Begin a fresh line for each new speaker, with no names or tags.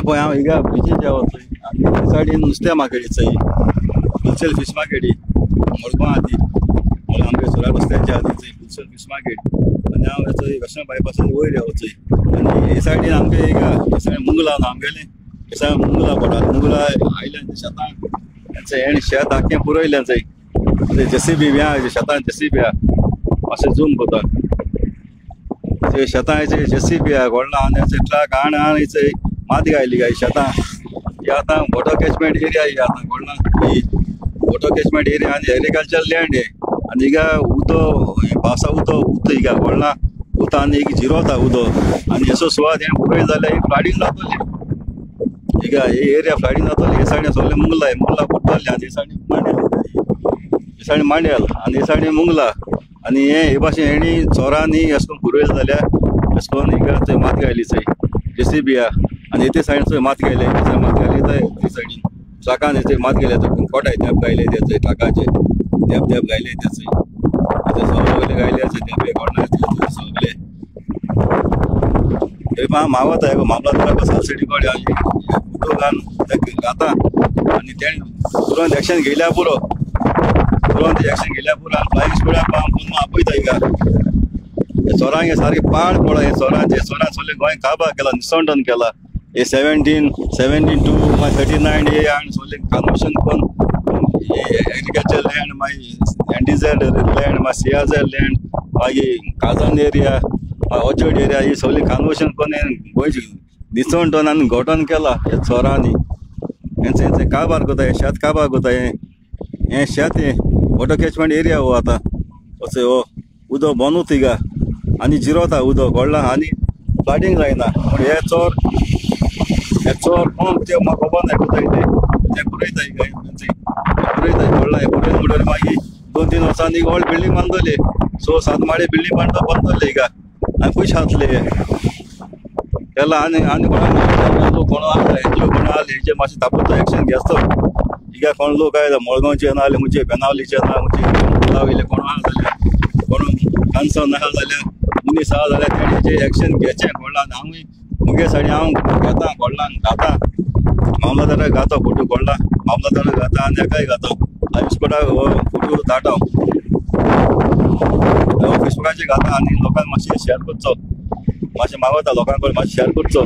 पळय हांव हिंगा बिचीचेर वचय आनी ते सायडीन नुस्त्या मार्केट चंय होलसेल फीश मार्केट मडगांव आदी आमगे सोरा रस्त्याच्या आदी चंय होलसेल फीश मार्केट आनी हांव येचय वेस्टर्न बायपासाच्या वयर वचय आनी हे सायडीन आमगे हिंगा हे सायडीन मुंगला आमगेलें हे सायडीन मुंगला पडटा मुंगला आयल्यान शेतां हें शेत आख्खें पुरयलें चंय जेसीबी बी आहा शेतान जेसीबी आहा मातशें झूम कोता शेतां जेसीबी आहा व्हडलो आनी ट्रक आण चंय माती घायली काय शेतां ही आतां वॉटर कॅचमेंट एरिया ही आतां व्हडलो ही वॉटर कॅचमेंट एरिया आनी एग्रीकल्चर लँड हे आनी हिंगा उदो पावसा उदो हिंगा व्हडला उदो आनी जिरोता उदो आनी असो सुवात हें पुरय जाल्यार फ्लडिंग जातली हिंगा ही एरिया फ्लडिंग जातली हे सायडीन सगळें मुंगला पडटलें आनी हे सायडीन मांड्याल आनी हे सायडीन मुंगला आनी हे भाशेन हेणी चोरांनी अशें करून पुरयलें जाल्यार अशें करून हिंगा थंय माती घायली चंय जेसीबी आहा आनी ते सायडीन थंय मात घायले मात घायली थंय ते सायडीन ट्रकान थंय मात घायले कोटाय देप घायले ते थंय ट्रकाचे देप घायले ते थंय सगळे घायले देपे कोणा सगळे थंय मावता हे मामलादाराक सबसिडी कोडे उदोगान घाता आनी तेणें तुरंत एक्शन घेयल्या पुरो तुरंत एक्शन घेयल्या पुरो आनी फ्लायिंग स्क्वॉडाक पुन्हा आपयता हिंगा चोरांक हे सारखे पाड पडो हे चोरांचे चोरां सगळे गोंय काबार केला निसंडन केला हे 17 टू 39 हे आनी सगळे कन्वर्शन करून एग्रीकल्चर लँड मागीर एंडीझेड लँड मागीर सियाझेड लँड मागीर काजन एरिया ऑर्चर्ड एरिया ही सगळी कन्वर्शन करून गोंयची निसंडन आनी घोटन केला हे चोरांनी हेंचे काबार कोता हे शेत काबार कोता हे शेत हे वॉटर कॅचमेंट एरिया हो आतां असो हो उदो बनूत हिंगा आनी जिरोता उदक व्हडला आनी फ्लडिंग जायना पूण हे चोर कोण ते म्हाका खबर ना कोताय ते पुरयता हिंगा पुरयता व्हडला हे पुरयता म्हणटकीर मागीर 2-3 वर्सांनी व्हड बिल्डींग बांदतले 6-7 माळे बिल्डींग बांदतले हिंगा आनी पयशे घातले केला आनी लोक कोण आसले कोण आले हेजे मातशें ताबडतोब एक्शन घेतो हिंगा कोण लोक आयला मडगांवचे ना जाल्यार म्हणजे बेनावलीचे ना म्हणजे लावयले कोण आहा जाल्यार कोण कन्सर्न आहा जाल्यार मनीस आहा जाल्यार तेणें हेजेर एक्शन घेवचें व्हडलां हांवूय मुगे सायडी हांव घेता व्हडलांक घाता मामलादाराक घाता फोटो व्हडला मामलादाराक घाता आनी हेकाय घाता ऑफिसकोटाक फोटो धाडटा ऑफिसकोटाचेर घाता आनी लोकांक मातशें शेअर करचो मातशें मागता लोकां कडेन मातशें शेअर करचो